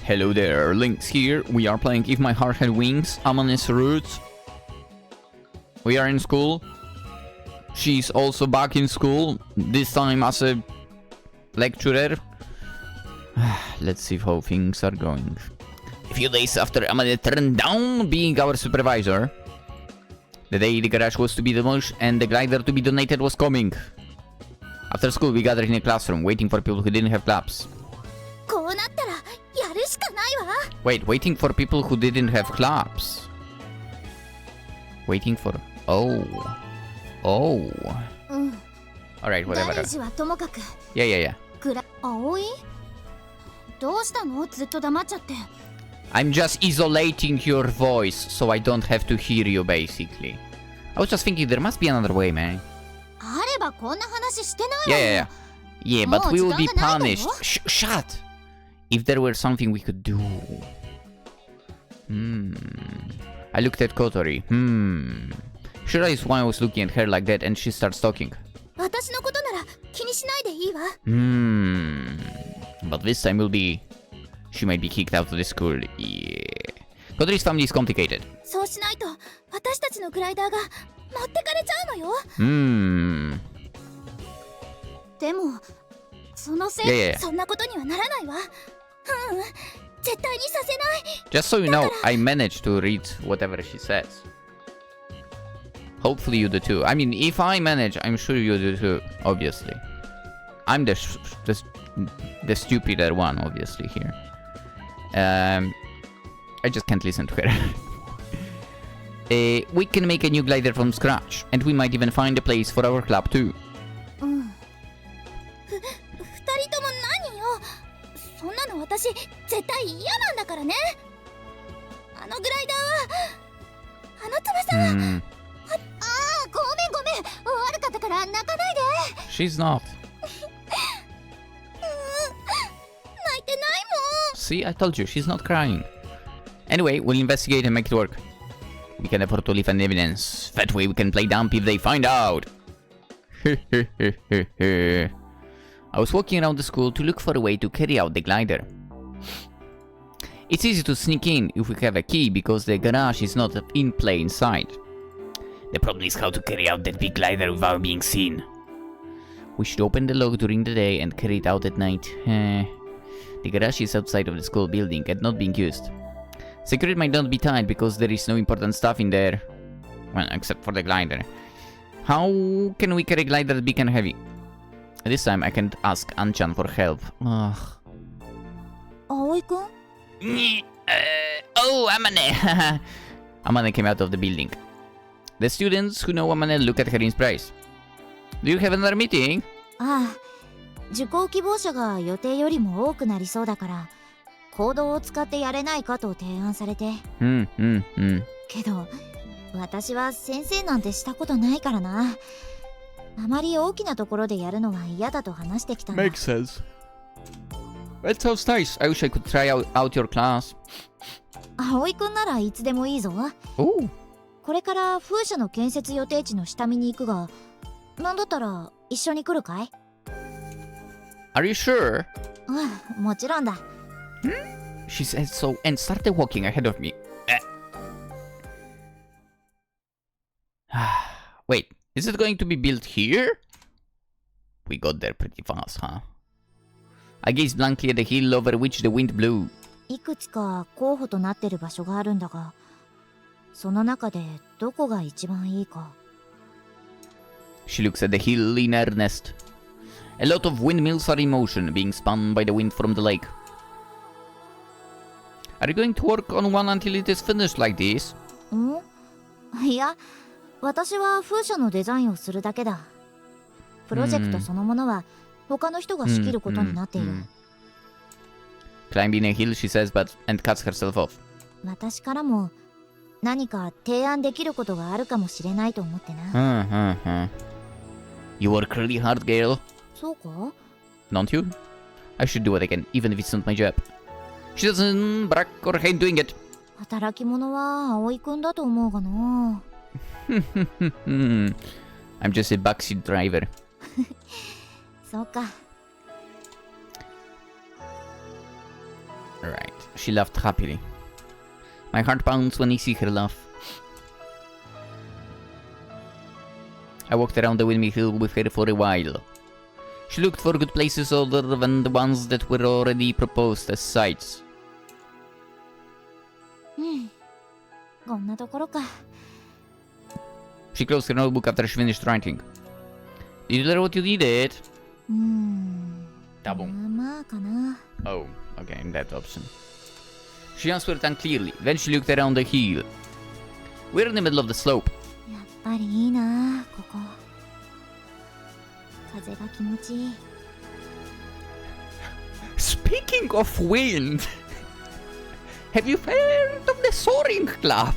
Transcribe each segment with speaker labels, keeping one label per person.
Speaker 1: Hello there, Lynx here. We are playing If My Heart Had Wings, Amane's Roots. We are in school. She's also back in school, this time as a lecturer. Let's see how things are going. A few days after Amane turned down being our supervisor, the day the garage was to be demolished and the glider to be donated was coming. After school, we gathered in a classroom, waiting for people who didn't have claps. Wait, waiting for people who didn't have claps. Waiting for... Oh. Alright, whatever. Yeah.
Speaker 2: Aoi?
Speaker 1: I'm just isolating your voice so I don't have to hear you, basically. I was just thinking there must be another way, man. Yeah, but we will be punished. Shut! If there were something we could do. I looked at Kotori. Sure, is why I was looking at her like that and she starts talking. But this time will be... She might be kicked out of the school. Yeah. Kotori's family is complicated. Yeah. Just so you know, I managed to read whatever she says. Hopefully you do too. I mean, if I manage, I'm sure you do too, obviously. I'm the stupider one, obviously, here. I just can't listen to her. We can make a new glider from scratch, and we might even find a place for our club too. She's not. See, I told you, she's not crying. Anyway, we'll investigate and make it work. We can afford to leave an evidence. That way we can play dump if they find out. I was walking around the school to look for a way to carry out the glider. It's easy to sneak in if we have a key because the garage is not in plain sight. The problem is how to carry out that big glider without being seen. We should open the lock during the day and carry it out at night. The garage is outside of the school building and not being used. Security might not be tight because there is no important stuff in there. Well, except for the glider. How can we carry a glider that big and heavy? This time I can't ask Anchan for help.
Speaker 2: Aoi-kun?
Speaker 1: Oh, Amane! Amane came out of the building. The students who know Amane look at her in surprise. Do you have another meeting?
Speaker 2: 受講希望者が予定よりも多くなりそうだから行動を使ってやれないかと提案されて。けど私は先生なんてしたことないからな。あまり大きなところでやるのは嫌だと話してきたんだ。
Speaker 1: Makes sense. That sounds nice. I wish I could try out your class.
Speaker 2: 葵くんならいつでもいいぞ。これから風車の建設予定地の下見に行くが、なんだったら一緒に来るかい？
Speaker 1: Are you sure?
Speaker 2: もちろんだ。
Speaker 1: She said so and started walking ahead of me. Wait, is it going to be built here? We got there pretty fast, huh? I gazed blankly at the hill over which the wind blew.
Speaker 2: いくつか候補となってる場所があるんだが、その中でどこが一番いいか。
Speaker 1: She looks at the hill in earnest. A lot of windmills are in motion, being spun by the wind from the lake. Are you going to work on one until it is finished like this?
Speaker 2: いや、私は風車のデザインをするだけだ。プロジェクトそのものは他の人が仕切ることになっている。
Speaker 1: Climbing a hill, she says, and cuts herself off.
Speaker 2: 私からも何か提案できることがあるかもしれないと思ってな。
Speaker 1: You work really hard, girl.
Speaker 2: そうか?
Speaker 1: Don't you? I should do what I can, even if it's not my job. She doesn't brag or hate doing it.
Speaker 2: 働き者は葵くんだと思うがな。
Speaker 1: I'm just a backseat driver.
Speaker 2: そうか。
Speaker 1: Alright, she laughed happily. My heart pounds when I see her laugh. I walked around the windmill with her for a while. She looked for good places other than the ones that were already proposed as sites.
Speaker 2: こんなところか。
Speaker 1: She closed her notebook after she finished writing. Did you learn what you needed? Tabung.
Speaker 2: まあかな。
Speaker 1: Oh, okay, that option. She answered unclearly. Then she looked around the hill. We're in the middle of the slope.
Speaker 2: やっぱりいいなここ。風が気持ちいい。
Speaker 1: Speaking of wind, have you heard of the soaring club?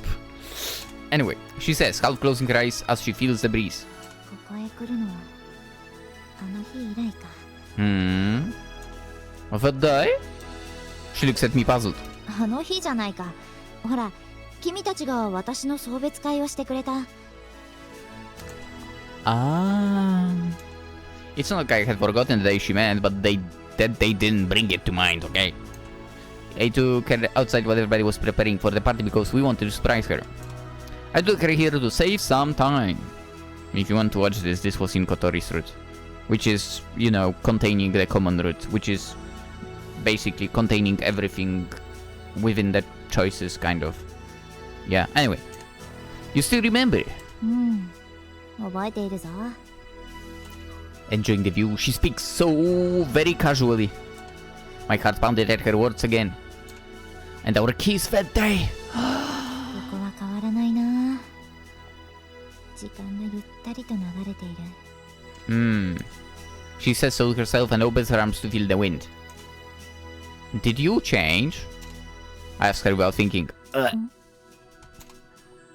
Speaker 1: Anyway, she says, half closing her eyes as she feels the breeze.
Speaker 2: ここへ来るのはあの日以来か。
Speaker 1: Of a day? She looks at me puzzled.
Speaker 2: あの日じゃないか。ほら、君たちが私の送別会をしてくれた。
Speaker 1: It's not like I had forgotten the day she meant, but they didn't bring it to mind, okay? I took her outside while everybody was preparing for the party because we wanted to surprise her. I took her here to save some time. If you want to watch this, this was in Kotori's route. Which is, you know, containing the common route. Which is basically containing everything within the choices, kind of. Yeah, anyway. You still remember?
Speaker 2: 覚えているぞ。
Speaker 1: Enjoying the view, she speaks so very casually. My heart pounded at her words again. And our kiss that day.
Speaker 2: ここは変わらないな。時間がゆったりと流れている。
Speaker 1: She says so herself and opens her arms to feel the wind. Did you change? I asked her without thinking.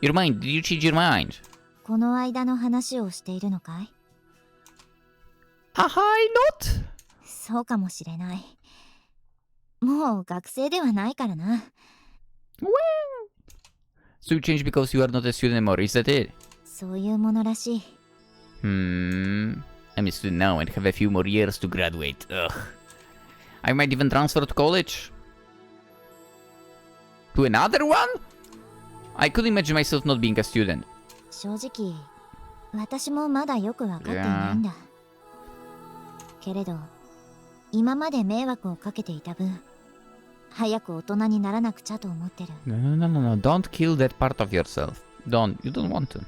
Speaker 1: Your mind? Did you change your mind?
Speaker 2: この間の話をしているのかい？
Speaker 1: I not?
Speaker 2: そうかもしれない。もう学生ではないからな。
Speaker 1: Well. So you changed because you are not a student anymore, is that it?
Speaker 2: そういうものらしい。
Speaker 1: I'm a student now and have a few more years to graduate. Ugh. I might even transfer to college. To another one? I couldn't imagine myself not being a student.
Speaker 2: 正直、私もまだよくわかっていないんだ。けれど、今まで迷惑をかけていた分、早く大人にならなくちゃと思ってる。
Speaker 1: No. Don't kill that part of yourself. Don't. You don't want to.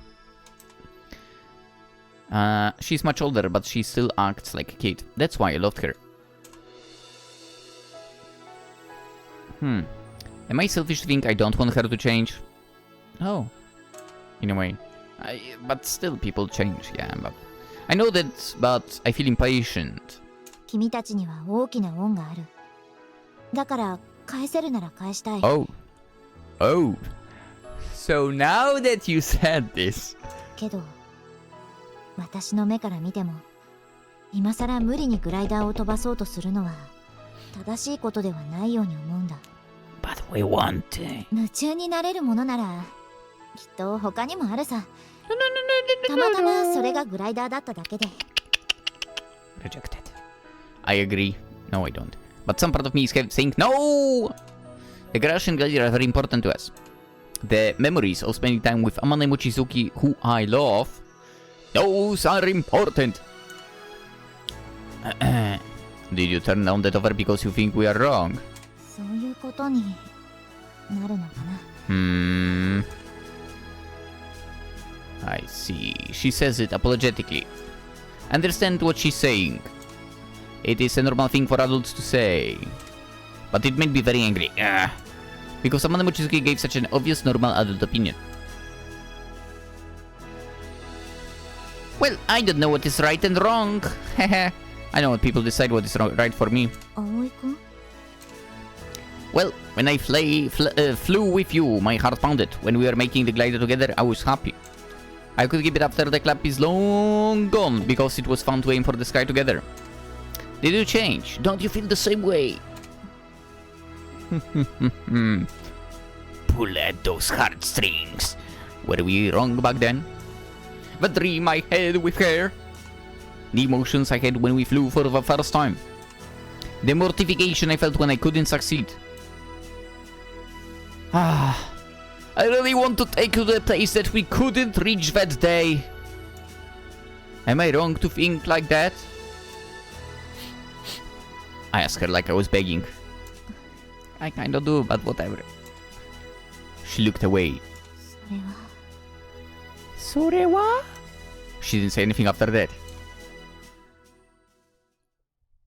Speaker 1: She's much older, but she still acts like a kid. That's why I loved her. Am I selfish to think I don't want her to change? Oh. In a way. But still people change, yeah, but... I know that, but I feel impatient.
Speaker 2: 君たちには大きな恩がある。だから、返せるなら返したい。
Speaker 1: Oh. So now that you said this...
Speaker 2: けど、私の目から見ても、今さら無理にグライダーを飛ばそうとするのは、正しいことではないように思うんだ。
Speaker 1: But we want to...
Speaker 2: 夢中になれるものなら、きっと他にもあるさ。たまたまそれがグライダーだっただけで。
Speaker 1: Rejected. I agree. No, I don't. But some part of me is saying no! The garage and glider are very important to us. The memories of spending time with Amane Mochizuki, who I love, those are important. Did you turn down that offer because you think we are wrong?
Speaker 2: そういうことになるのかな。
Speaker 1: I see. She says it apologetically. Understand what she's saying. It is a normal thing for adults to say. But it made me very angry. Because Amane Mochizuki gave such an obvious normal adult opinion. Well, I don't know what is right and wrong. I know what people decide what is right for me.
Speaker 2: Aoi-kun?
Speaker 1: Well, when I flew with you, my heart pounded. When we were making the glider together, I was happy. I could keep it after the clap is long gone, because it was fun to aim for the sky together. Did you change? Don't you feel the same way? Pull at those heartstrings. Were we wrong back then? The dream I had with her. The emotions I had when we flew for the first time. The mortification I felt when I couldn't succeed. Ah, I really want to take you to the place that we couldn't reach that day. Am I wrong to think like that? I asked her like I was begging. I kinda do, but whatever. She looked away. それは? She didn't say anything after that.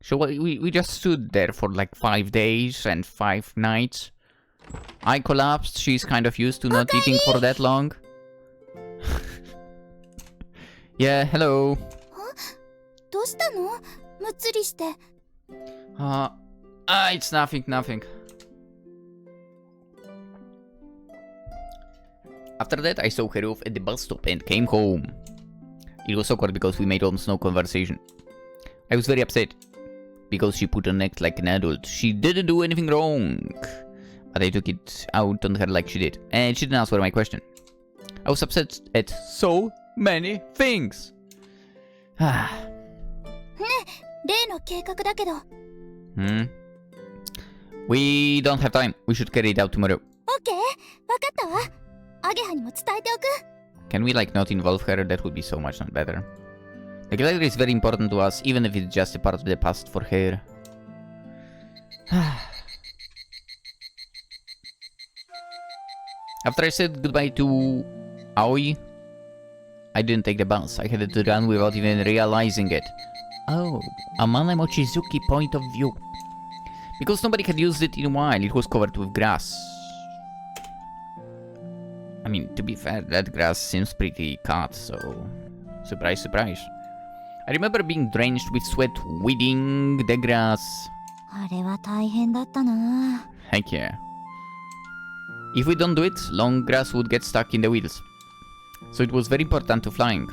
Speaker 1: So we just stood there for like 5 days and 5 nights. I collapsed. She's kind of used to not eating for that long. Yeah, hello.
Speaker 2: どうしたの？むっつりして。
Speaker 1: It's nothing, nothing. After that, I saw her off at the bus stop and came home. It was awkward because we made almost no conversation. I was very upset because she put on act like an adult. She didn't do anything wrong, but I took it out on her like she did, and she didn't answer my question. I was upset at so many things.
Speaker 2: 例の計画だけど。
Speaker 1: We don't have time. We should carry it out tomorrow.
Speaker 2: オッケー、わかったわ。アゲハにも伝えておく。
Speaker 1: Can we like not involve her? That would be so much not better. The glider is very important to us, even if it's just a part of the past for her. After I said goodbye to Aoi, I didn't take the bus. I had to run without even realizing it. Oh, Amane Mochizuki point of view. Because nobody had used it in a while, it was covered with grass. I mean, to be fair, that grass seems pretty cut, so... Surprise, surprise. I remember being drenched with sweat weeding the grass.
Speaker 2: あれは大変だったな。
Speaker 1: Heck yeah. If we don't do it, long grass would get stuck in the wheels. So it was very important to flying.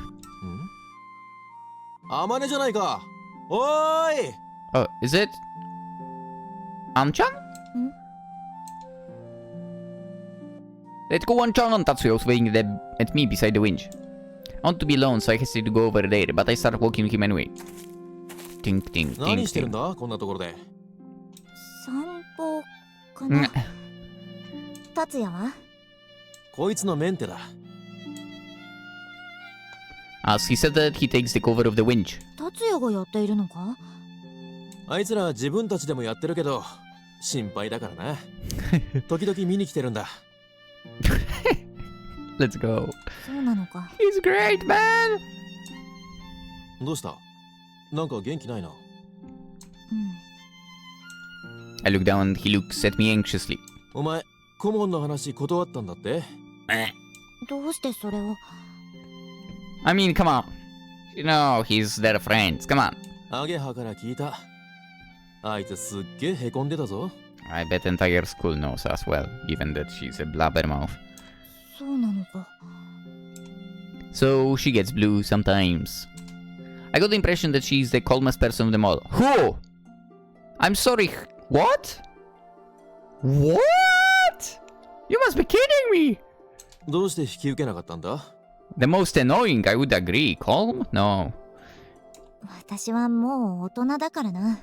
Speaker 3: Amane じゃないか。おーい。
Speaker 1: Oh, is it? Anchan? Let's go Anchan! Tatsuya was waving at me beside the winch. I want to be alone, so I hesitated to go over there, but I started walking with him anyway. Tink, tink, tink,
Speaker 3: 何してるん
Speaker 1: tink.
Speaker 3: だこんなところで。
Speaker 2: 散歩かな。達也は？
Speaker 3: こいつのメンテだ。
Speaker 1: As he said that he takes the cover of the winch.
Speaker 2: 達也がやっているのか？
Speaker 3: あいつら自分たちでもやってるけど、心配だからな。時々見に来てるんだ。
Speaker 1: Let's go.
Speaker 2: そうなのか。
Speaker 1: He's great, man!
Speaker 3: どうした？なんか元気ないな。
Speaker 1: I look down and he looks at me anxiously.
Speaker 3: お前、顧問の話断ったんだって？
Speaker 2: どうしてそれを？
Speaker 1: I mean, come on. You know, he's their friends. Come on.
Speaker 3: アゲハから聞いた。あいつすっげえへこんでたぞ。
Speaker 1: I bet entire school knows as well, given that she's a blabbermouth.
Speaker 2: そうなのか。
Speaker 1: So she gets blue sometimes. I got the impression that she's the calmest person of them all. Who? I'm sorry. What? What? You must be kidding me!
Speaker 3: どうして引き受けなかったんだ？
Speaker 1: The most annoying, I would agree. Calm? No.
Speaker 2: 私はもう大人だからな。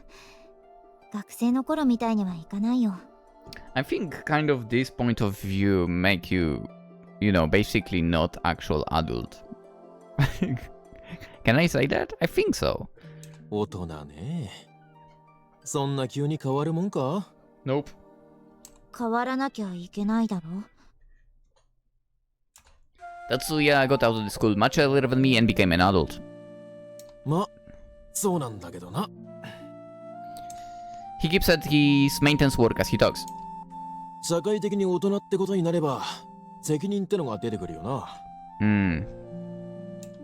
Speaker 2: 学生の頃みたいにはいかないよ。
Speaker 1: I think kind of this point of view make you, you know, basically not actual adult. Can I say that? I think so.
Speaker 3: 大人ね。そんな急に変わるもんか？
Speaker 1: Nope.
Speaker 2: 変わらなきゃいけないだろ。
Speaker 1: Tatsuya got out of the school much earlier than me and became an adult.
Speaker 3: ま、そうなんだけどな。
Speaker 1: He keeps at his maintenance work as he talks.
Speaker 3: 社会的に大人ってことになれば、責任ってのが出てくるよな。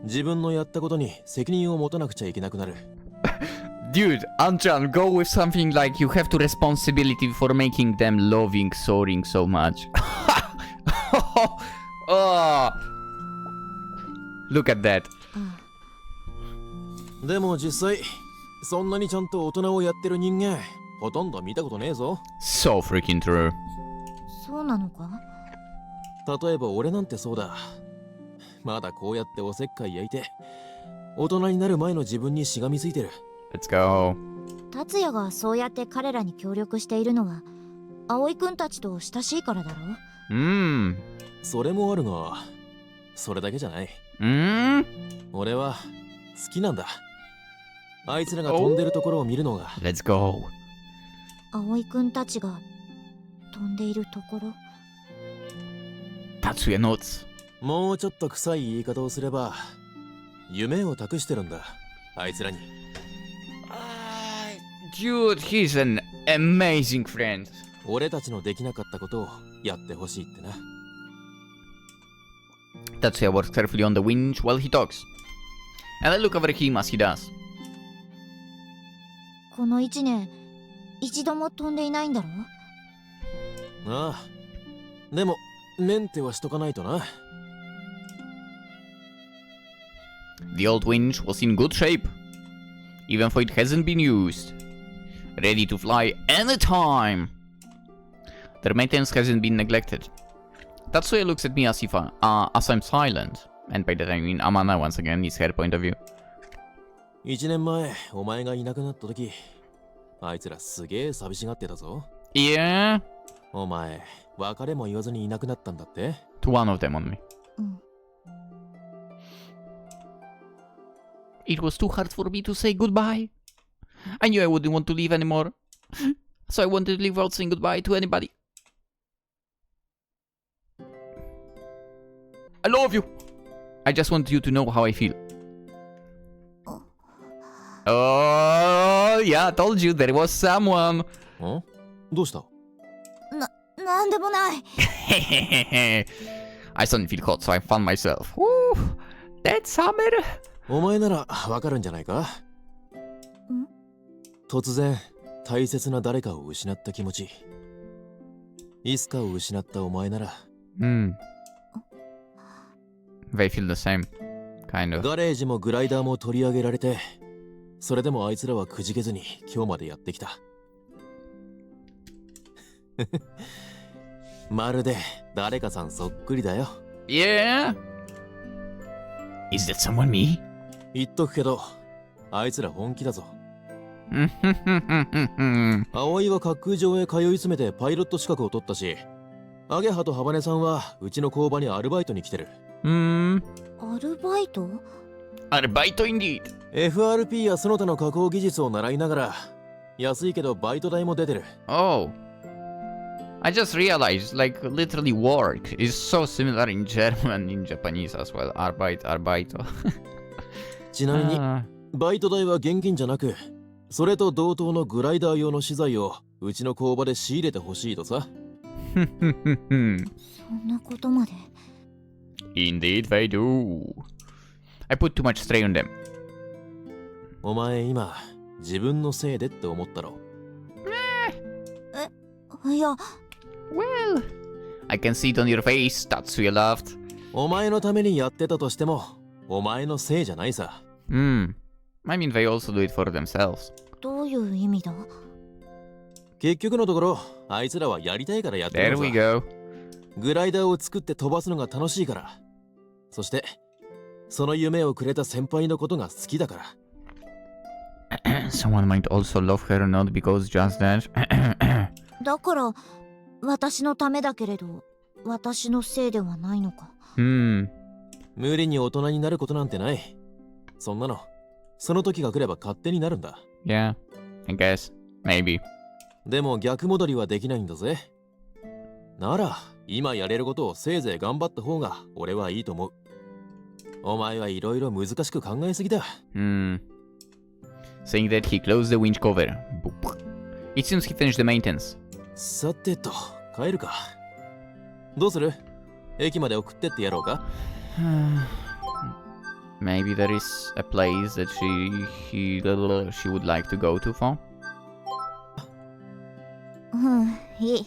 Speaker 3: 自分のやったことに責任を持たなくちゃいけなくなる。
Speaker 1: Dude, Anchan, go with something like you have to responsibility for making them loving soaring so much. Oh, look at that.
Speaker 3: でも実際、そんなにちゃんと大人をやってる人間、ほとんど見たことねえぞ。
Speaker 1: So freaking true.
Speaker 2: そうなのか？
Speaker 3: 例えば俺なんてそうだ。まだこうやっておせっかい焼いて、大人になる前の自分にしがみついてる。
Speaker 1: Let's go.
Speaker 2: 達也がそうやって彼らに協力しているのは、葵くんたちと親しいからだろ。
Speaker 3: それもあるが、それだけじゃない。俺は好きなんだ。あいつらが飛んでるところを見るのが。
Speaker 1: Let's go.
Speaker 2: 葵くんたちが飛んでいるところ。
Speaker 1: Tatsuya notes.
Speaker 3: もうちょっと臭い言い方をすれば、夢を託してるんだ、あいつらに。
Speaker 1: Dude, he's an amazing friend.
Speaker 3: 俺たちのできなかったことをやってほしいってな。
Speaker 1: Tatsuya works carefully on the winch while he talks. And I look over him as he does.
Speaker 2: この1年、一度も飛んでいないんだろ。
Speaker 3: ああ。でも、メンテはしとかないとな。
Speaker 1: The old winch was in good shape, even though it hasn't been used. Ready to fly anytime. Their maintenance hasn't been neglected. Tatsuya looks at me as if as I'm silent, and by that I mean Amane once again, is her point of view.
Speaker 3: 1年前、お前がいなくなった時、あいつらすげえ寂しがってたぞ。
Speaker 1: Yeah?
Speaker 3: お前、別れも言わずにいなくなったんだって？
Speaker 1: To one of them only. It was too hard for me to say goodbye. I knew I wouldn't want to leave anymore. So I wanted to leave without saying goodbye to anybody. I love you! I just want you to know how I feel. Oh, yeah, I told you there was someone.
Speaker 3: ん？どうした？
Speaker 2: なんでもない。
Speaker 1: I suddenly feel hot, so I found myself. Woo! That's summer!
Speaker 3: お前ならわかるんじゃないか？突然、大切な誰かを失った気持ち。いつかを失ったお前なら。
Speaker 1: They feel the same, kind of.
Speaker 3: ガレージもグライダーも取り上げられて、それでもあいつらはくじけずに今日までやってきた。まるで誰かさんそっくりだよ。
Speaker 1: Yeah? Is that someone me?
Speaker 3: 言っとくけど、あいつら本気だぞ。葵は滑空場へ通い詰めてパイロット資格を取ったし、アゲハとハバネさんはうちの工場にアルバイトに来てる。
Speaker 2: アルバイト？
Speaker 1: アルバイト indeed.
Speaker 3: FRP やその他の加工技術を習いながら、安いけどバイト代も出てる。
Speaker 1: Oh. I just realized, like, literally work is so similar in German, in Japanese as well. Arbeito.
Speaker 3: ちなみに、バイト代は現金じゃなく、それと同等のグライダー用の資材をうちの工場で仕入れてほしいとさ。
Speaker 2: そんなことまで。
Speaker 1: Indeed they do. I put too much strain on them.
Speaker 3: お前今、自分のせいでって思ったろ。
Speaker 2: いや。
Speaker 1: Well, I can see it on your face, Tatsuya laughed.
Speaker 3: お前のためにやってたとしても、お前のせいじゃないさ。
Speaker 1: I mean, they also do it for themselves.
Speaker 2: どういう意味だ？
Speaker 3: 結局のところ、あいつらはやりたいからやってる
Speaker 1: There we go.
Speaker 3: グライダーを作って飛ばすのが楽しいから。そして、その夢をくれた先輩のことが好きだから。
Speaker 1: Someone might also love her not because just that.
Speaker 2: だから、私のためだけれど、私のせいではないのか。
Speaker 3: 無理に大人になることなんてない。そんなの、その時が来れば勝手になるんだ。
Speaker 1: Yeah, I guess. Maybe.
Speaker 3: でも逆戻りはできないんだぜ。なら、今やれることをせいぜい頑張った方が俺はいいと思う。お前はいろいろ難しく考えすぎだ。
Speaker 1: Saying that he closed the winch cover. It seems he finished the maintenance.
Speaker 3: さてと、帰るか。どうする？駅まで送ってってやろうか？Maybe
Speaker 1: there is a place that she would like to go to for?
Speaker 2: いい。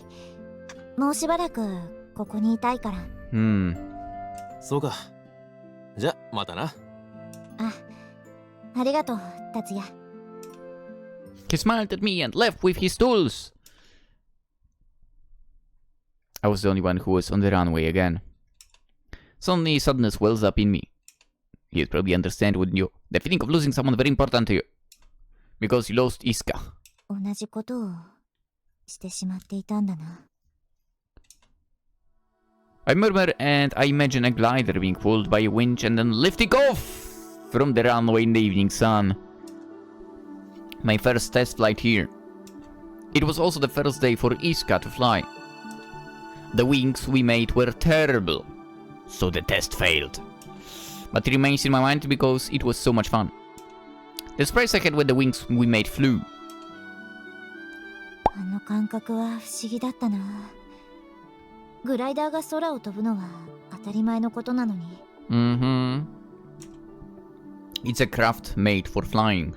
Speaker 2: もうしばらくここにいたいから。
Speaker 3: そうか。じゃ、またな。
Speaker 2: ありがとう、達也。
Speaker 1: He smiled at me and left with his tools. I was the only one who was on the runway again. Suddenly, sadness wells up in me. You'd probably understand, wouldn't you? The feeling of losing someone very important to you. Because you lost Iska.
Speaker 2: 同じことをしてしまっていたんだな。
Speaker 1: I murmur and I imagine a glider being pulled by a winch and then lifting off from the runway in the evening sun. My first test flight here. It was also the first day for Iska to fly. The wings we made were terrible, so the test failed. But it remains in my mind because it was so much fun. The surprise I had when the wings we made flew.
Speaker 2: あの感覚は不思議だったな。グライダーが空を飛ぶのは当たり前のことなのに。
Speaker 1: It's a craft made for flying.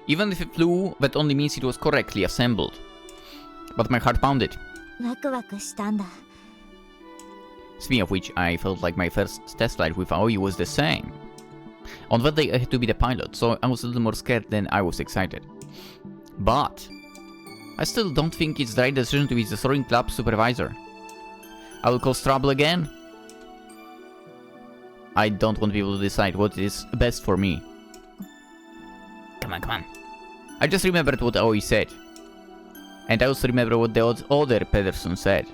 Speaker 1: Even if it flew, that only means it was correctly assembled. But my heart pounded.
Speaker 2: ワクワクしたんだ。
Speaker 1: Speaking of which, I felt like my first test flight with Aoi was the same. On that day I had to be the pilot, so I was a little more scared than I was excited. But I still don't think it's the right decision to be the soaring club supervisor. I will cause trouble again. I don't want people to decide what is best for me. Come on. I just remembered what Aoi said. And I also remember what the other person said.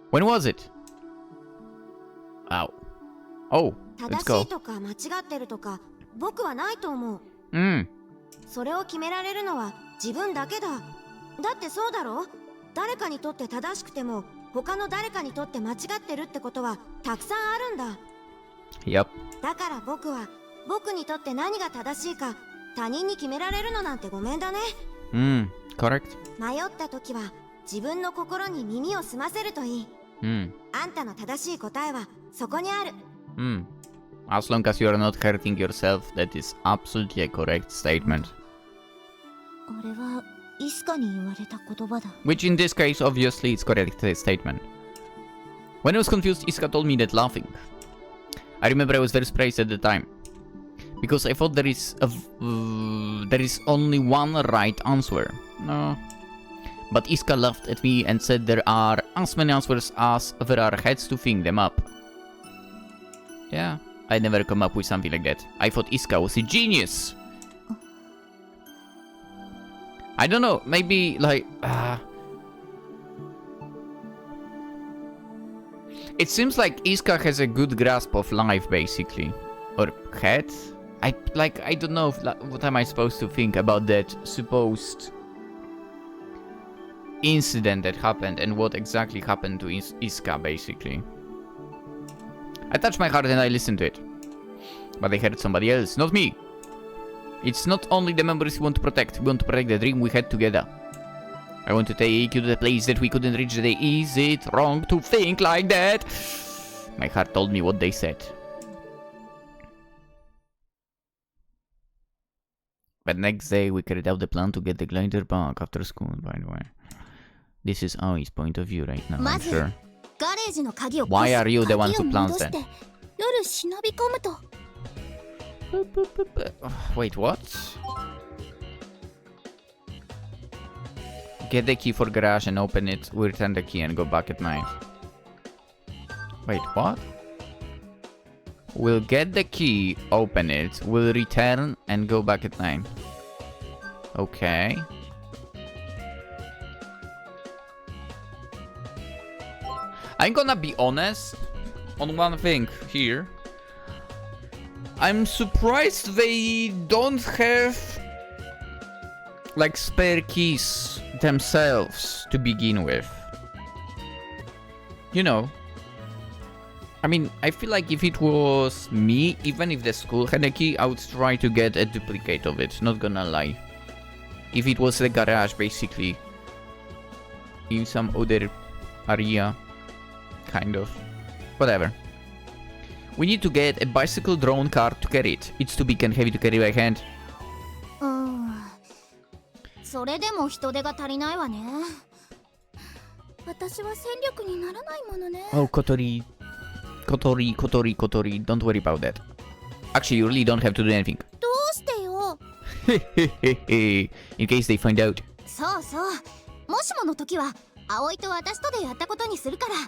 Speaker 1: When was it? Ow. Oh, let's go.
Speaker 4: 正しいとか間違ってるとか僕はないと思う。それを決められるのは自分だけだ。だってそうだろ？誰かにとって正しくても他の誰かにとって間違ってるってことはたくさんあるんだ。
Speaker 1: Yep.
Speaker 4: だから僕は僕にとって何が正しいか他人に決められるのなんてごめんだね。
Speaker 1: Correct.
Speaker 4: 迷った時は自分の心に耳を澄ませるといい。あんたの正しい答えはそこにある。
Speaker 1: As long as you are not hurting yourself, that is absolutely a correct statement.
Speaker 2: あれはイスカに言われた言葉だ。
Speaker 1: Which in this case, obviously, it's correct statement. When I was confused, Iska told me that laughing. I remember I was very surprised at the time. Because I thought there is only one right answer. No. But Iska laughed at me and said there are as many answers as there are heads to think them up. Yeah, I never come up with something like that. I thought Iska was a genius. I don't know, maybe like... It seems like Iska has a good grasp of life, basically. Or had? I don't know what am I supposed to think about that supposed incident that happened and what exactly happened to Iska, basically. I touched my heart and I listened to it. But I heard somebody else, not me. It's not only the memories we want to protect the dream we had together. I want to take you to the place that we couldn't reach today. Is it wrong to think like that? My heart told me what they said. But next day we carried out the plan to get the glider back after school, by the way. This is Aoi's point of view right now, I'm sure. Why are you the one who plans that? Wait, what? Get the key for garage and open it, we'll return the key and go back at night. Wait, what? We'll get the key, open it, we'll return and go back at night. Okay. I'm gonna be honest on one thing here. I'm surprised they don't have like spare keys themselves to begin with. You know. I mean, I feel like if it was me, even if the school had a key, I would try to get a duplicate of it, not gonna lie. If it was the garage, basically. In some other area. Kind of. Whatever. We need to get a bicycle drone car to carry it. It's too big and heavy to carry by hand.
Speaker 2: それでも人手が足りないわね。私は戦力にならないものね。
Speaker 1: Oh, Kotori, don't worry about that. Actually, you really don't have to do anything.
Speaker 2: どうしてよ。
Speaker 1: In case they find out.
Speaker 2: そうそう。もしもの時は葵と私とでやったことにするから。な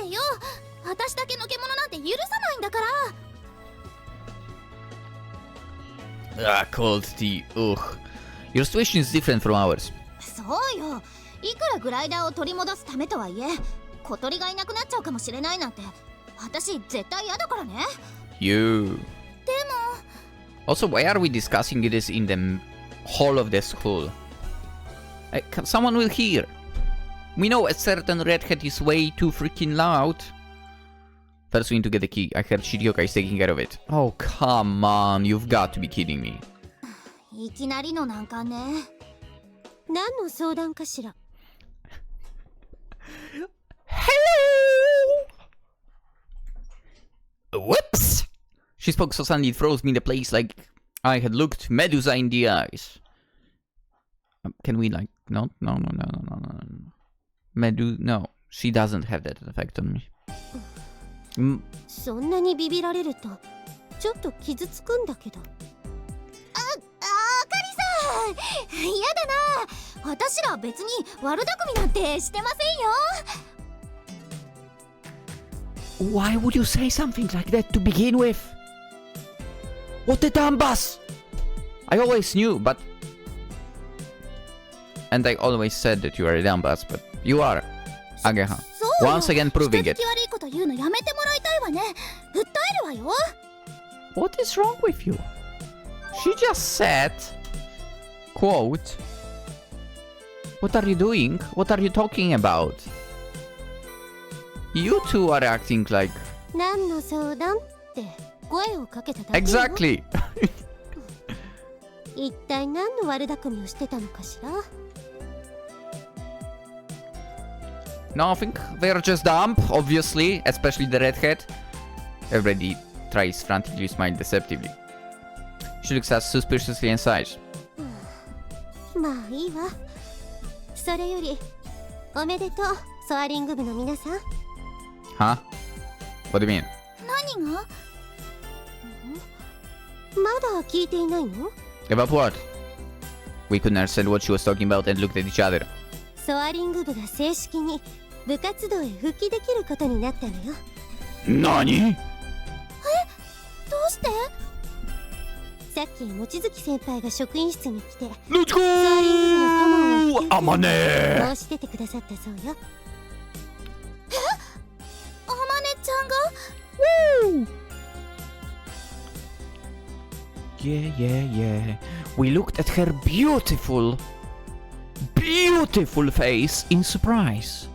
Speaker 2: んでよ。私だけのけ者なんて許さないんだから。
Speaker 1: Ah, cold tea. Ugh. Your situation is different from ours.
Speaker 2: そうよ。いくらグライダーを取り戻すためとはいえ、小鳥がいなくなっちゃうかもしれないなんて、私絶対嫌だからね。
Speaker 1: You. Also, why are we discussing this in the hall of the school? Someone will hear. We know a certain redhead is way too freaking loud. First we need to get the key. I heard Shirioka is taking care of it. Oh, come on. You've got to be kidding me.
Speaker 2: いきなりの難関ね。何の相談かしら。
Speaker 1: Hello! Whoops! She spoke so suddenly it froze me in the place like I had looked Medusa in the eyes. Can we like... No. No. She doesn't have that effect on me.
Speaker 2: そんなにビビられるとちょっと傷つくんだけど。あかりさん、嫌だな。私ら別に悪巧みなんてしてませんよ。
Speaker 1: Why would you say something like that to begin with? What a dumb bus! I always knew, but... And I always said that you are a dumb bus, but you are. Ageha. Once again proving it. What is wrong with you? She just said... Quote... What are you doing? What are you talking about? You two are acting like... Exactly!
Speaker 2: 一体何の悪巧みをしてたのかしら。
Speaker 1: Nothing. They're just dumb, obviously, especially the redhead. Everybody tries frantically to smile deceptively. She looks as suspiciously inside.
Speaker 2: まあいいわ。それよりおめでとう、ソアリング部の皆さん。
Speaker 1: Huh? What do you mean?
Speaker 2: 何が？まだ聞いていないの？
Speaker 1: About what? We couldn't understand what she was talking about and looked at each other.
Speaker 2: ソアリング部が正式に部活動へ復帰できることになったのよ。
Speaker 1: 何？
Speaker 2: どうして？さっき望月先輩が職員室に来て、
Speaker 1: Let's go!
Speaker 2: ソアリング部の顧問を
Speaker 1: Amane!
Speaker 2: 申し出てくださったそうよ。あまねちゃんが？
Speaker 1: Yeah. We looked at her beautiful face in surprise.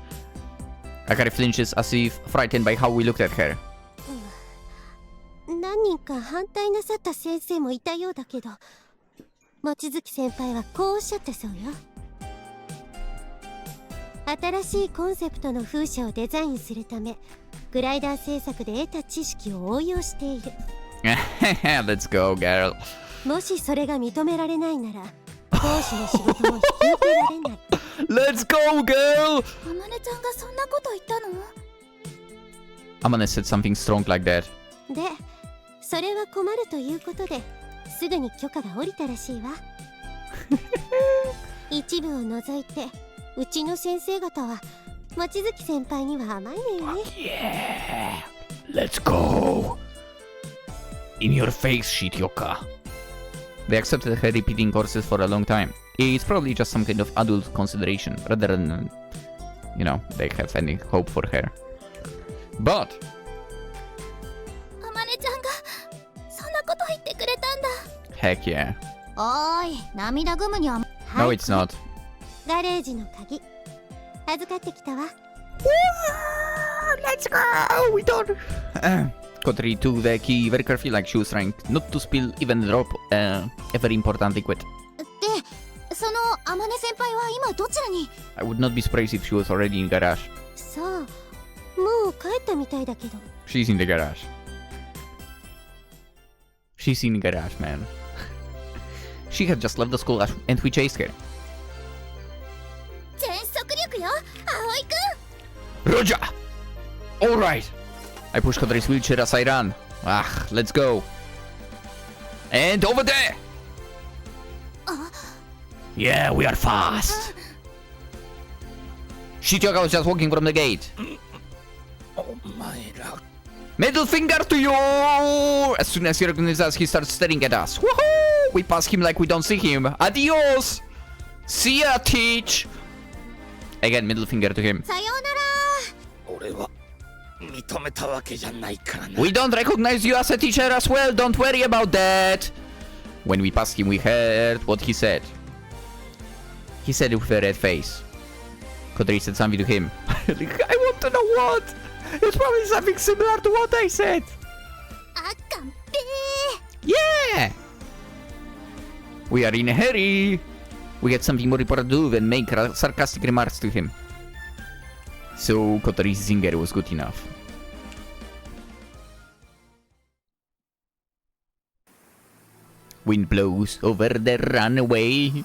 Speaker 1: Akari flinches as if frightened by how we looked at her.
Speaker 2: 何人か反対なさった先生もいたようだけど、望月先輩はこうおっしゃったそうよ。新しいコンセプトの風車をデザインするため、グライダー製作で得た知識を応用している。
Speaker 1: Let's go, girl.
Speaker 2: もしそれが認められないなら、講師の仕事も引き受けられない。
Speaker 1: Let's go, girl!
Speaker 2: あまねちゃんがそんなこと言ったの？
Speaker 1: Amane said something strong like that.
Speaker 2: で、それは困るということで、すぐに許可が下りたらしいわ。一部を除いて、うちの先生方は望月先輩には甘いのよね。
Speaker 1: Yeah, let's go. In your face, Shirioka. They accepted her repeating courses for a long time. It's probably just some kind of adult consideration, rather than, you know, they have any hope for her. But...
Speaker 2: あまねちゃんがそんなこと言ってくれたんだ。
Speaker 1: Heck yeah.
Speaker 2: おーい、涙ぐむには。
Speaker 1: No, it's not.
Speaker 2: ガレージの鍵、預かってきたわ。
Speaker 1: Let's go! We done! Kotori took the key very carefully, like she was trying not to spill even a drop a very important liquid.
Speaker 2: で、そのあまね先輩は今どちらに？
Speaker 1: I would not be surprised if she was already in garage.
Speaker 2: さあ、もう帰ったみたいだけど。
Speaker 1: She's in the garage. She's in the garage, man. She had just left the school and we chased her.
Speaker 2: 全速力よ、葵くん。
Speaker 1: Roger! Alright! I push Kotori's wheelchair as I run. Let's go. And over there! Yeah, we are fast. Shirioka was just walking from the gate. Oh my god. Middle finger to you! As soon as he recognizes us, he starts staring at us. Woohoo! We pass him like we don't see him. Adios! See ya, teach! Again, middle finger to him.
Speaker 2: さようなら。
Speaker 5: 俺は認めたわけじゃないからな。
Speaker 1: We don't recognize you as a teacher as well. Don't worry about that. When we passed him, we heard what he said. He said it with a red face. Kotori said something to him. I want to know what. It's probably something similar to what I said.
Speaker 2: あかんぺ
Speaker 1: Yeah! We are in a hurry. We had something more important to do than make sarcastic remarks to him. So Kotori's zinger was good enough. Wind blows over the runway.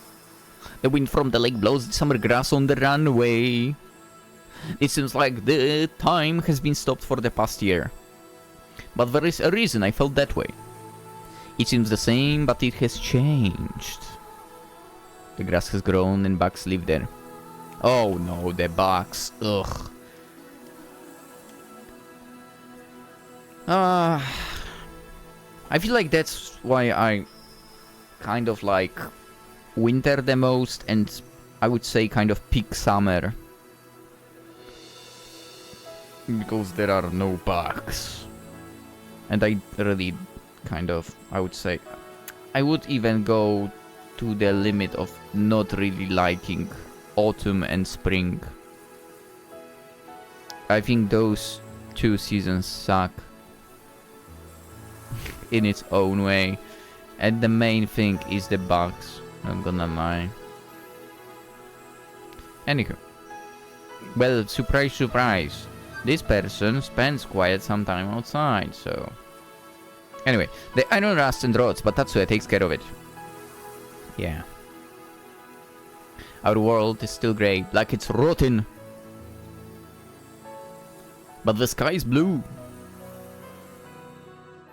Speaker 1: The wind from the lake blows summer grass on the runway. It seems like the time has been stopped for the past year. But there is a reason I felt that way. It seems the same, but it has changed. The grass has grown and bugs live there. Oh no, the bugs. Ugh. I feel like that's why I kind of like winter the most, and I would say kind of peak summer. Because there are no bugs. And I really kind of, I would say, I would even go to the limit of not really liking autumn and spring. I think those two seasons suck in its own way. And the main thing is the bugs, not gonna lie. Anywho. Well, surprise, surprise. This person spends quite some time outside, so... Anyway, the iron rust and rots, but Tatsuya takes care of it. Yeah. Our world is still grey, like it's rotten. But the sky is blue.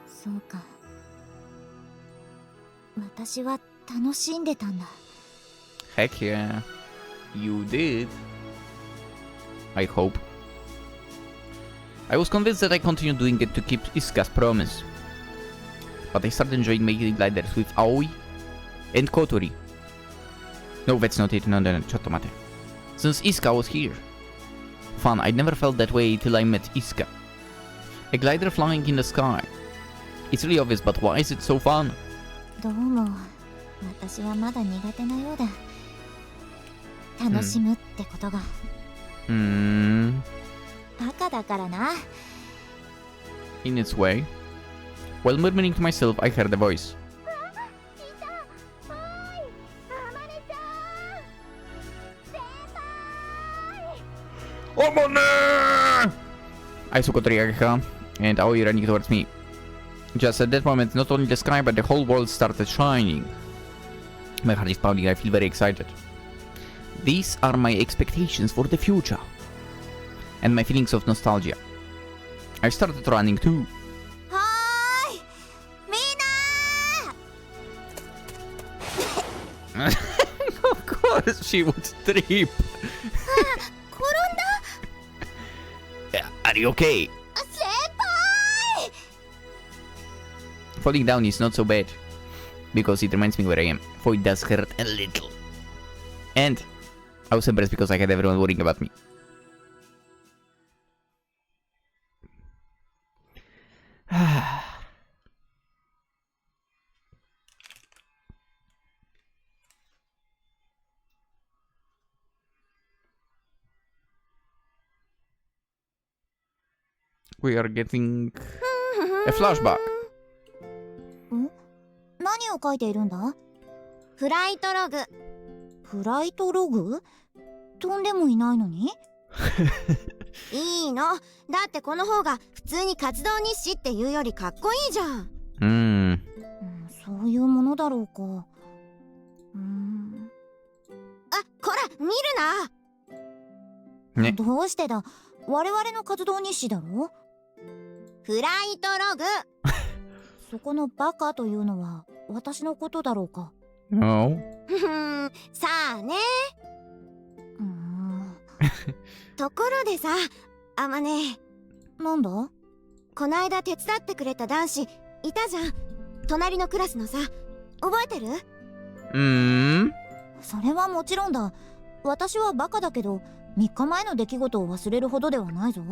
Speaker 2: そうか。私は楽しんでたんだ。
Speaker 1: Heck yeah. You did. I hope. I was convinced that I continued doing it to keep Isuka's promise. But I started enjoying making gliders with Aoi and Kotori. No, that's not it. No, chatto mate. Since Isuka was here. Fun, I never felt that way till I met Isuka. A glider flying in the sky. It's really obvious, but why is it so fun?
Speaker 2: どうも、私はまだ苦手なようだ。楽しむってことが。バカだからな。
Speaker 1: In its way. While murmuring to myself, I heard a voice. Amane! I saw Kotori and Aoi running towards me. Just at that moment, not only the sky, but the whole world started shining. My heart is pounding, I feel very excited. These are my expectations for the future. And my feelings of nostalgia. I started running too.
Speaker 2: Hi! Mina!
Speaker 1: Of course she would trip. Are you okay? Falling down is not so bad. Because it reminds me where I am. For it does hurt a little. And I was embarrassed because I had everyone worrying about me. We are getting a flashback.
Speaker 2: 何を書いているんだ？
Speaker 4: フライトログ。
Speaker 2: フライトログ？飛んでもいないのに？
Speaker 4: いいの。だってこの方が普通に活動日誌っていうよりかっこいいじゃん。
Speaker 2: そういうものだろうか。
Speaker 4: あ、こら見るな。
Speaker 1: ね。
Speaker 2: どうしてだ？我々の活動日誌だろ？
Speaker 4: フライトログ。
Speaker 2: そこのバカというのは私のことだろうか。
Speaker 1: No.
Speaker 4: さあね。ところでさ、あまね。
Speaker 2: なんだ？
Speaker 4: こないだ手伝ってくれた男子いたじゃん。隣のクラスのさ、覚えてる？
Speaker 2: それはもちろんだ。私はバカだけど、3日前の出来事を忘れるほどではないぞ。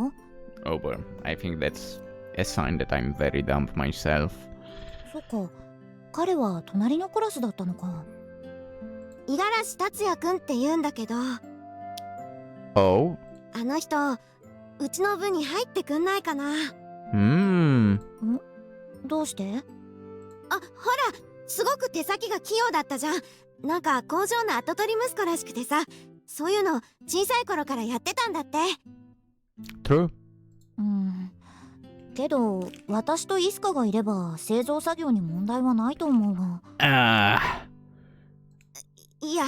Speaker 1: Oh, but I think that's a sign that I'm very dumb myself.
Speaker 2: そっか。彼は隣のクラスだったのか。
Speaker 4: 五十嵐達也くんって言うんだけど。
Speaker 1: Oh?
Speaker 4: あの人、うちの部に入ってくんないかな。
Speaker 2: どうして？
Speaker 4: あ、ほら、すごく手先が器用だったじゃん。なんか工場の跡取り息子らしくてさ、そういうの小さい頃からやってたんだって。
Speaker 1: True.
Speaker 2: けど私とイスカがいれば製造作業に問題はないと思うが。
Speaker 4: いや、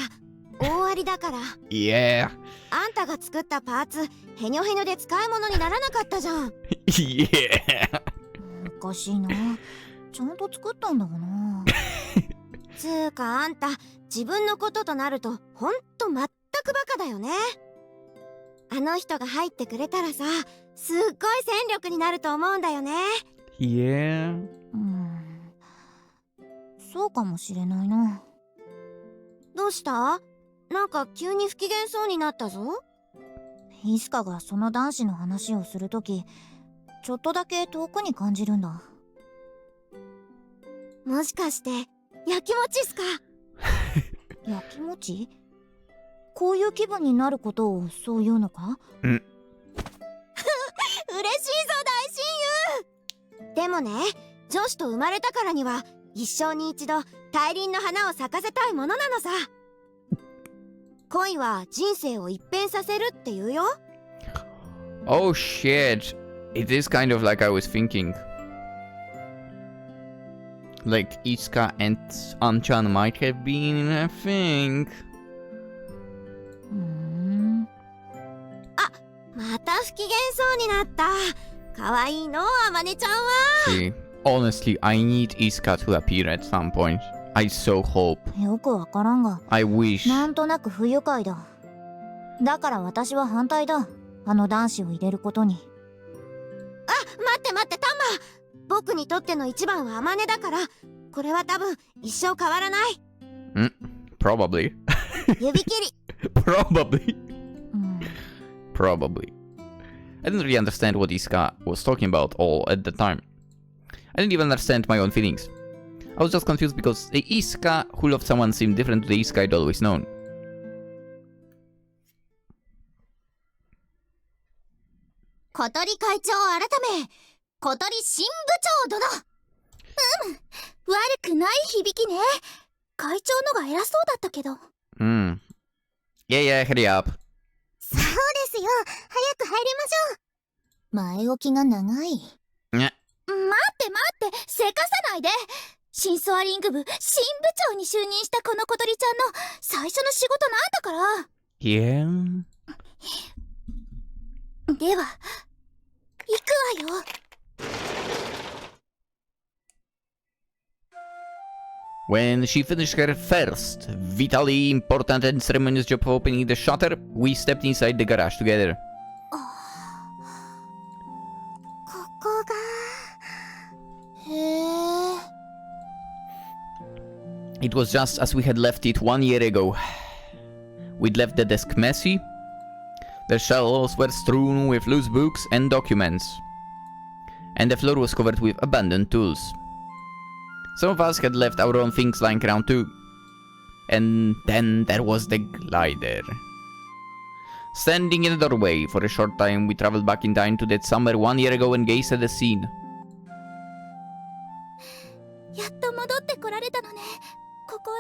Speaker 4: 大ありだから。
Speaker 1: Yeah.
Speaker 4: あんたが作ったパーツヘニョヘニョで使い物にならなかったじゃん。
Speaker 1: Yeah.
Speaker 2: おかしいな。ちゃんと作ったんだがな。
Speaker 4: つーかあんた、自分のこととなるとほんと全くバカだよね。あの人が入ってくれたらさ、すっごい戦力になると思うんだよね。
Speaker 1: Yeah.
Speaker 2: そうかもしれないな。
Speaker 4: どうした？なんか急に不機嫌そうになったぞ。
Speaker 2: イスカがその男子の話をするとき、ちょっとだけ遠くに感じるんだ。
Speaker 4: もしかしてやきもちっすか？
Speaker 2: やきもち？こういう気分になることをそう言うのか？
Speaker 4: 嬉しいぞ大親友。でもね、女子と生まれたからには一生に一度大輪の花を咲かせたいものなのさ。恋は人生を一変させるって言うよ。
Speaker 1: Oh shit. It is kind of like I was thinking. Like Iska and Anchan might have been a thing.
Speaker 4: あ、また不機嫌そうになった。かわいいの、あまねちゃんは。
Speaker 1: See, honestly, I need Iska to appear at some point. I so hope.
Speaker 2: よくわからんが、
Speaker 1: I wish.
Speaker 2: なんとなく不愉快だ。だから私は反対だ。あの男子を入れることに。
Speaker 4: あ、待って待って、タマ。僕にとっての一番はあまねだから、これは多分一生変わらない。
Speaker 1: Probably.
Speaker 4: 指切り。
Speaker 1: Probably. Probably. I didn't really understand what Iska was talking about all at the time. I didn't even understand my own feelings. I was just confused because the Iska who loved someone seemed different to the Iska I'd always known.
Speaker 2: 小鳥会長改め、小鳥新部長殿。悪くない響きね。会長のが偉そうだったけど。
Speaker 1: Yeah, yeah, hurry up.
Speaker 2: そうですよ。早く入りましょう。前置きが長い。待って待って、せかさないで。新ソアリング部新部長に就任したこの小鳥ちゃんの最初の仕事なんだから。
Speaker 1: Yeah.
Speaker 2: では、行くわよ。
Speaker 1: When she finished her first, vitally important and ceremonious job of opening the shutter, we stepped inside the garage together.
Speaker 2: ここが。へえ。
Speaker 1: It was just as we had left it 1 year ago. We'd left the desk messy. The shelves were strewn with loose books and documents. And the floor was covered with abandoned tools. Some of us had left our own things lying around too. And then there was the glider. Standing in the doorway for a short time, we traveled back in time to that summer 1 year ago and gazed at the scene.
Speaker 2: やっと戻ってこられたのね。ここ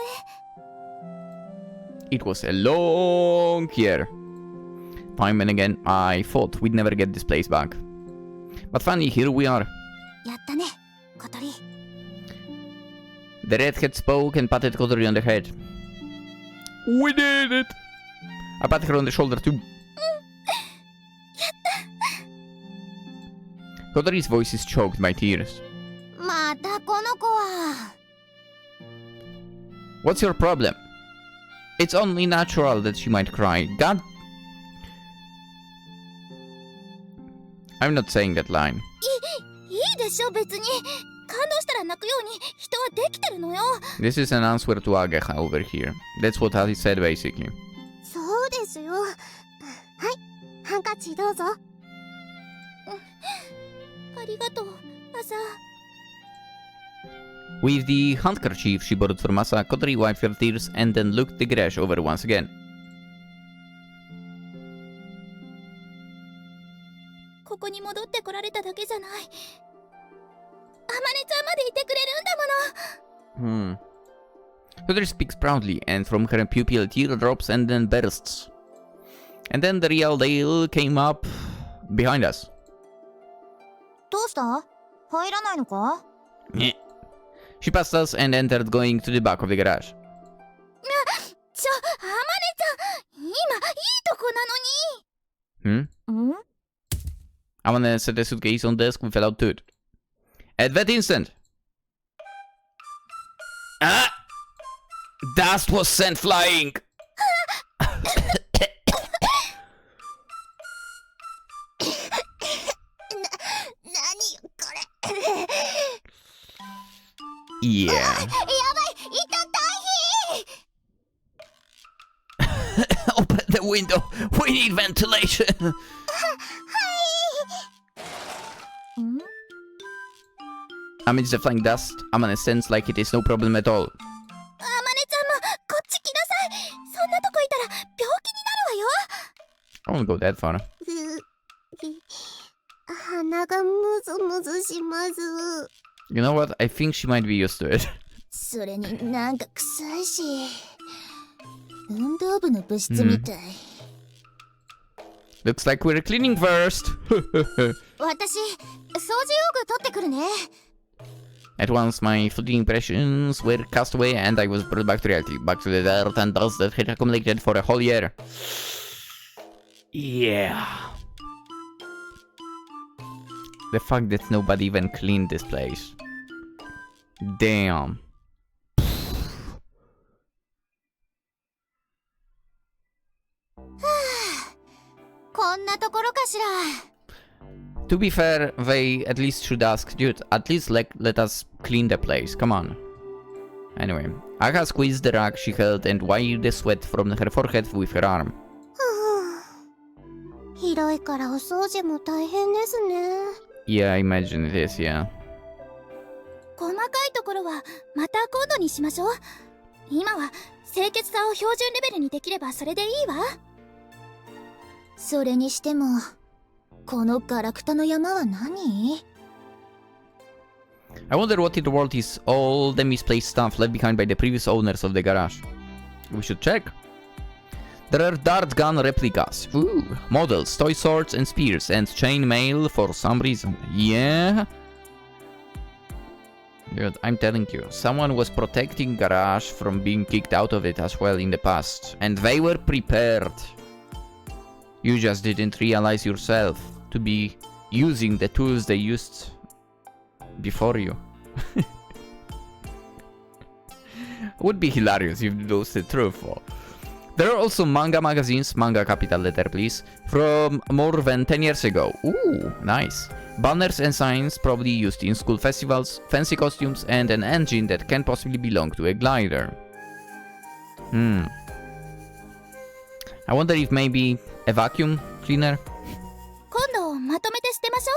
Speaker 2: へ。
Speaker 1: It was a long year. Time and again, I thought we'd never get this place back. But finally, here we are.
Speaker 2: やったね、小鳥。
Speaker 1: The redhead spoke and patted Kotori on the head. We did it! I patted her on the shoulder too. Kotori's voice is choked by tears.
Speaker 2: またこの子は。
Speaker 1: What's your problem? It's only natural that she might cry. God... I'm not saying that line.
Speaker 2: いいでしょ別に。可
Speaker 1: This is an answer to Ageha over here. That's what he said basically.
Speaker 2: そうですよ。はい、ハンカチどうぞ。ありがとう、マサ。
Speaker 1: With the handkerchief she borrowed from Masa, Kotori wiped her tears and then looked the garage over once again.
Speaker 2: ここに戻ってこられただけじゃない。アマネちゃんまでいてくれるんだもの。
Speaker 1: Kotori speaks proudly, and from her pupil tear drops and then bursts. And then the real Dale came up behind us.
Speaker 2: どうした？入らないのか？
Speaker 1: She passed us and entered, going to the back of the garage.
Speaker 2: アマネちゃん、今いいとこなのに。
Speaker 1: Amane set a suitcase on desk with a loud toot. At that instant, dust was sent flying. Yeah.
Speaker 2: やばい、いた、大変。
Speaker 1: Open the window. We need ventilation. Amidst the flying dust, Amane sends like it is no problem at all.
Speaker 2: アマネちゃんもこっち来なさい。そんなとこいたら病気になるわよ。
Speaker 1: I won't go that far.
Speaker 2: 鼻がムズムズします。
Speaker 1: You know what? I think she might be used to it.
Speaker 2: それになんか臭いし。運動部の部室みたい。
Speaker 1: Looks like we're cleaning first.
Speaker 2: 私、掃除用具取ってくるね。
Speaker 1: At once, my fleeting impressions were cast away, and I was brought back to reality, back to the dirt and dust that had accumulated for a whole year. Yeah. The fact that nobody even cleaned this place. Damn. To be fair, they at least should ask, dude, at least let us clean the place, come on. Anyway, Aga squeezed the rag she held and wiped the sweat from her forehead with her arm.
Speaker 2: 広いからお掃除も大変ですね。
Speaker 1: Yeah, I imagine it is, yeah.
Speaker 2: 細かいところはまた今度にしましょう。今は清潔さを標準レベルにできればそれでいいわ。それにしてもこのガラクタの山は何？
Speaker 1: I wonder what in the world is all the misplaced stuff left behind by the previous owners of the garage. We should check. There are dart gun replicas, ooh, models, toy swords and spears, and chain mail for some reason. Yeah? Dude, I'm telling you, someone was protecting garage from being kicked out of it as well in the past. And they were prepared. You just didn't realize yourself to be using the tools they used before you. Would be hilarious if those the truth. There are also manga magazines, manga capital letter please, from more than 10 years ago. Ooh, nice. Banners and signs probably used in school festivals, fancy costumes, and an engine that can possibly belong to a glider. I wonder if maybe a vacuum cleaner?
Speaker 2: 今度まとめて捨てましょ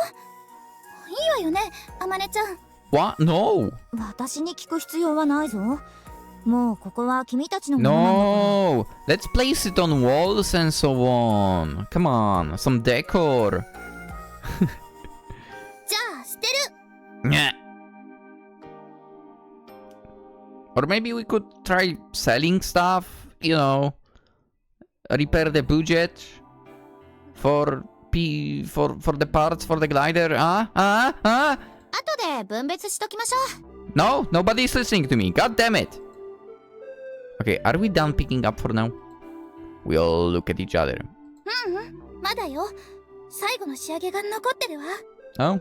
Speaker 2: う。いいわよね、あまねちゃん。
Speaker 1: What? No!
Speaker 2: 私に聞く必要はないぞ。もうここは君たちのものなんだから。
Speaker 1: No! Let's place it on walls and so on. Come on, some decor.
Speaker 2: じゃあ捨てる。
Speaker 1: Yeah. Or maybe we could try selling stuff, you know, repair the budget for the parts for the glider.
Speaker 2: 後で分別しときましょう。
Speaker 1: No, nobody's listening to me. God damn it. Okay, are we done picking up for now? We all look at each other.
Speaker 2: まだよ。最後の仕上げが残ってるわ。
Speaker 1: Oh?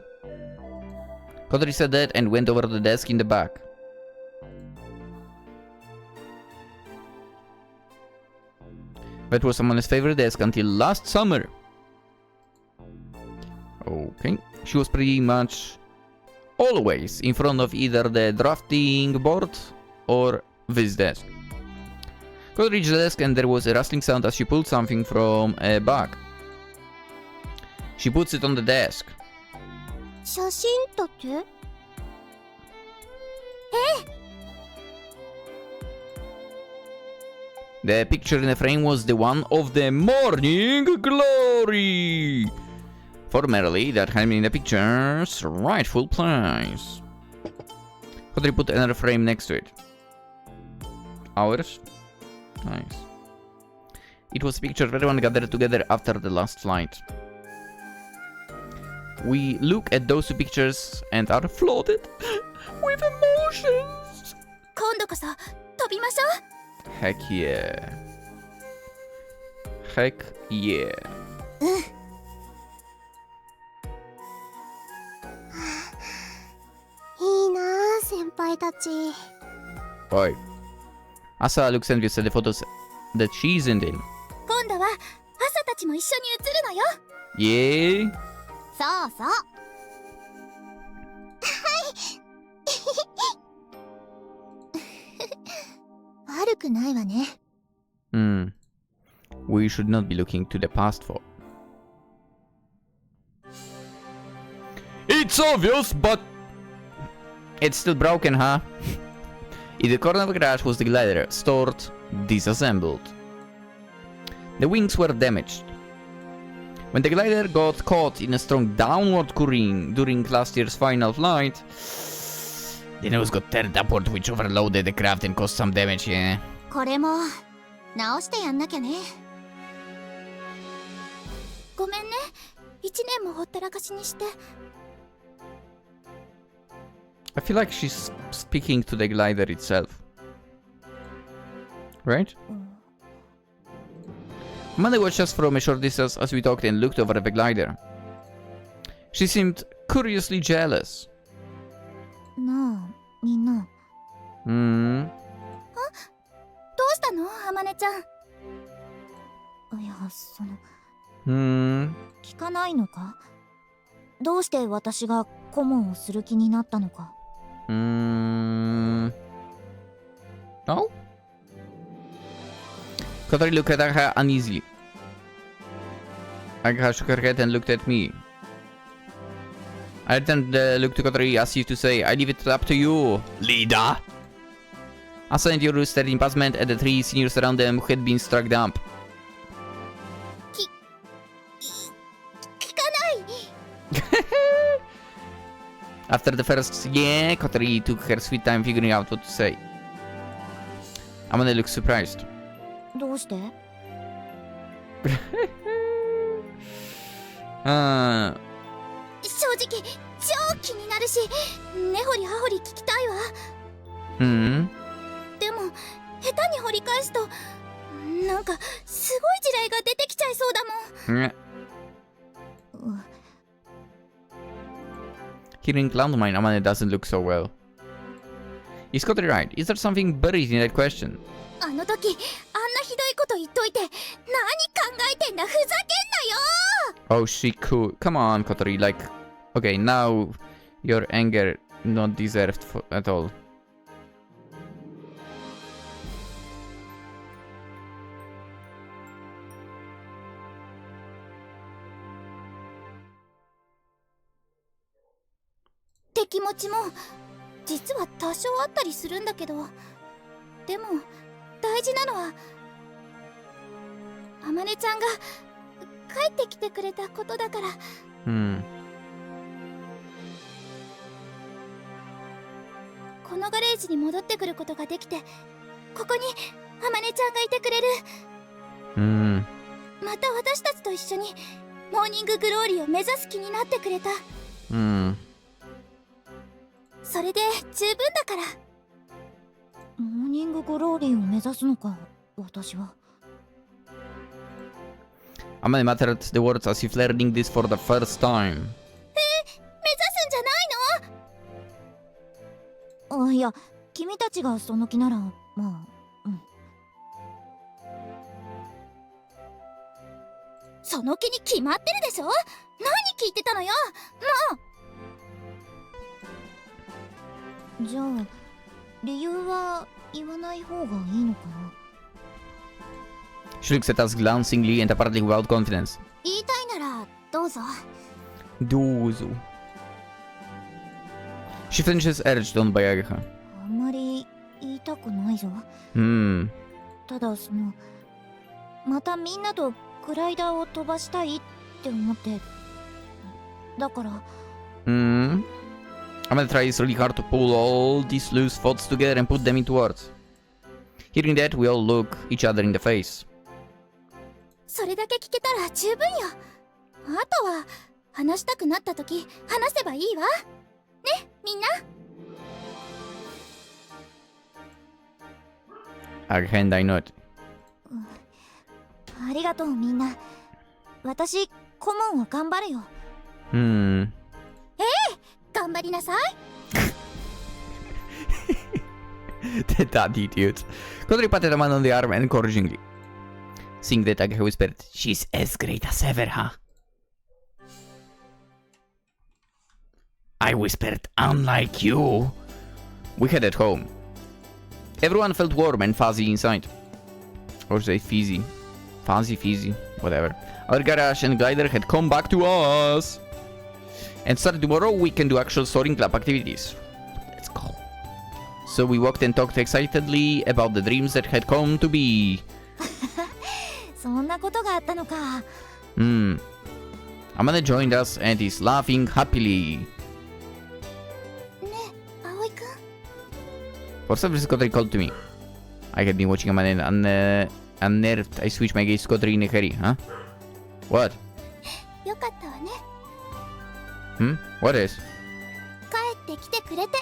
Speaker 1: Kotori said that and went over to the desk in the back. That was someone's favorite desk until last summer. Okay, she was pretty much always in front of either the drafting board or this desk. Kotori reached the desk and there was a rustling sound as she pulled something from a bag. She puts it on the desk.
Speaker 2: 写真立て？
Speaker 1: The picture in the frame was the one of the morning glory! Formerly, that had been in the picture's rightful place. Kotori put another frame next to it. Ours? Nice. It was a picture of everyone gathered together after the last flight. We look at those two pictures and are flooded with emotions.
Speaker 2: 今度こそ飛びましょう。
Speaker 1: Heck yeah. Heck yeah.
Speaker 2: いいなあ、先輩たち。
Speaker 1: Oi. Asa looks envious at the photos that she's in.
Speaker 2: 今度は朝たちも一緒に写るのよ。
Speaker 1: Yeah?
Speaker 2: そうそう。悪くないわね。
Speaker 1: Hmm. We should not be looking to the past for. It's obvious, but it's still broken, huh? In the corner of the garage was the glider, stored, disassembled. The wings were damaged. When the glider got caught in a strong downward current during last year's final flight, the nose got turned upward, which overloaded the craft and caused some damage, yeah.
Speaker 2: これも直してやんなきゃね。ごめんね。一年もほったらかしにして。
Speaker 1: I feel like she's speaking to the glider itself. Right? Amane watched us from a short distance as we talked and looked over at the glider. She seemed curiously jealous.
Speaker 2: なあ、みんな。
Speaker 1: Hmm.
Speaker 2: どうしたの、あまねちゃん。いや、
Speaker 1: Hmm.
Speaker 2: 聞かないのか？どうして私が顧問をする気になったのか。
Speaker 1: Hmm. No? Kotori looked at her uneasily. Agha shook her head and looked at me. I turned the look to Kotori as if to say, I leave it up to you, leader. Asa and Yoru stared in puzzlement at the three seniors around them who had been struck dumb.
Speaker 2: 聞かない。
Speaker 1: After the first yeah, Kotori took her sweet time figuring out what to say. Amane looked surprised.
Speaker 2: どうして？正直超気になるし、根掘り葉掘り聞きたいわ。でも下手に掘り返すとなんかすごい地雷が出てきちゃいそうだもん。
Speaker 1: Hearing landmine, Amane doesn't look so well. Is Kotori right? Is there something buried in that question?
Speaker 2: あの時あんなひどいこと言っといて何考えてんだ、ふざけんなよ。
Speaker 1: Oh, she cool. Come on, Kotori. Like, okay, now your anger not deserved at all.
Speaker 2: って気持ちも実は多少あったりするんだけど、でも大事なのはあまねちゃんが帰ってきてくれたことだから。このガレージに戻ってくることができて、ここにあまねちゃんがいてくれる。また私たちと一緒にモーニンググローリーを目指す気になってくれた。それで十分だから。モーニンググローリーを目指すのか、私は。
Speaker 1: Amane muttered the words as if learning this for the first time.
Speaker 2: 目指すんじゃないの？あ、いや、君たちがその気なら、まあ、その気に決まってるでしょ。何聞いてたのよ、もう。じゃあ理由は言わない方がいいのかな。
Speaker 1: She looks at us glancingly and apparently without confidence.
Speaker 2: 言いたいならどうぞ。
Speaker 1: どうぞ. She finishes urged on by Ageha.
Speaker 2: あんまり言いたくないぞ。ただまたみんなとグライダーを飛ばしたいって思って。だから。
Speaker 1: Amane tries really hard to pull all these loose thoughts together and put them into words. Hearing that, we all look each other in the face.
Speaker 2: それだけ聞けたら十分よ。あとは話したくなった時話せばいいわ。ね、みんな。
Speaker 1: Ageha and I nod.
Speaker 2: ありがとうみんな。私顧問を頑張るよ。頑張りなさい。
Speaker 1: That idiot. Kotori patted Amane on the arm encouragingly. Seeing that, Ageha whispered, "She's as great as ever, huh?" I whispered, "Unlike you." We headed home. Everyone felt warm and fuzzy inside. Or say fizzy. Fuzzy, fizzy, whatever. Our garage and glider had come back to us. And starting tomorrow, we can do actual soaring club activities. Let's go. So we walked and talked excitedly about the dreams that had come to be.
Speaker 2: そんなことがあったのか。
Speaker 1: Amane joined us and is laughing happily.
Speaker 2: ねえ、葵くん。
Speaker 1: For some reason, Kotori called to me. I had been watching Amane and unnerved. I switched my gaze to Kotori in a hurry. Huh? What?
Speaker 2: よかったわね。
Speaker 1: What is?
Speaker 2: 帰ってきてくれて。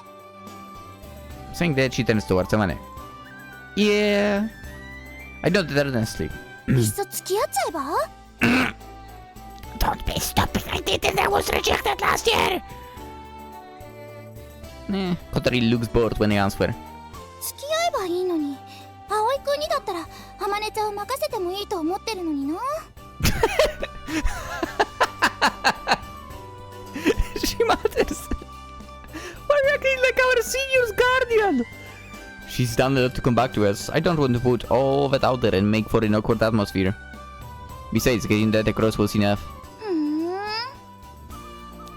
Speaker 1: Saying that, she turns towards Amane. Yeah. I nodded earnestly.
Speaker 2: いっそ付き合っちゃえば。
Speaker 1: Don't be stupid. I did and I was rejected last year. Kotori looks bored when I answer.
Speaker 2: 付き合えばいいのに。葵くんにだったらあまねちゃんを任せてもいいと思ってるのにな。
Speaker 1: She mutters. Why acting like our senior's guardian? She's done enough to come back to us. I don't want to put all that out there and make for an awkward atmosphere. Besides, getting that across was enough.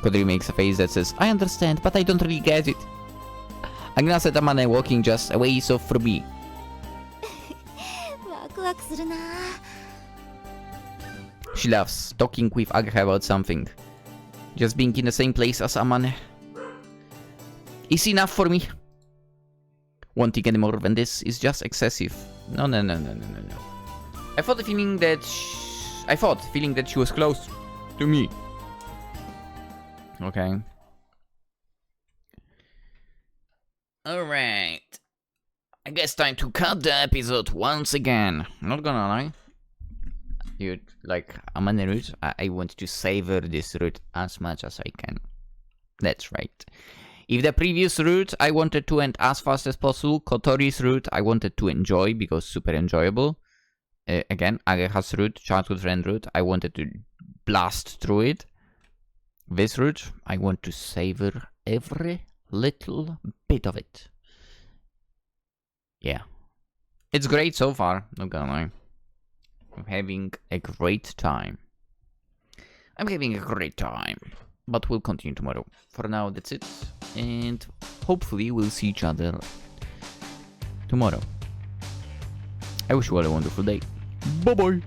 Speaker 1: Kotori makes a face that says, I understand, but I don't really get it. I'm gonna set Amane walking just a ways off from me.
Speaker 2: ワクワクするな。
Speaker 1: She laughs, talking with Ageha about something. Just being in the same place as Amane is enough for me. Wanting any more than this is just excessive. No. I thought feeling that she was close to me. Okay. Alright. I guess time to cut the episode once again. Not gonna lie. Dude, like, Amane route, I want to savor this route as much as I can. That's right. If the previous route I wanted to end as fast as possible, Kotori's route I wanted to enjoy because super enjoyable. Again, Ageha's route, childhood friend route, I wanted to blast through it. This route, I want to savor every little bit of it. Yeah. It's great so far, not gonna lie. I'm having a great time. But we'll continue tomorrow. For now, that's it. And hopefully we'll see each other tomorrow. I wish you all a wonderful day. Bye-bye.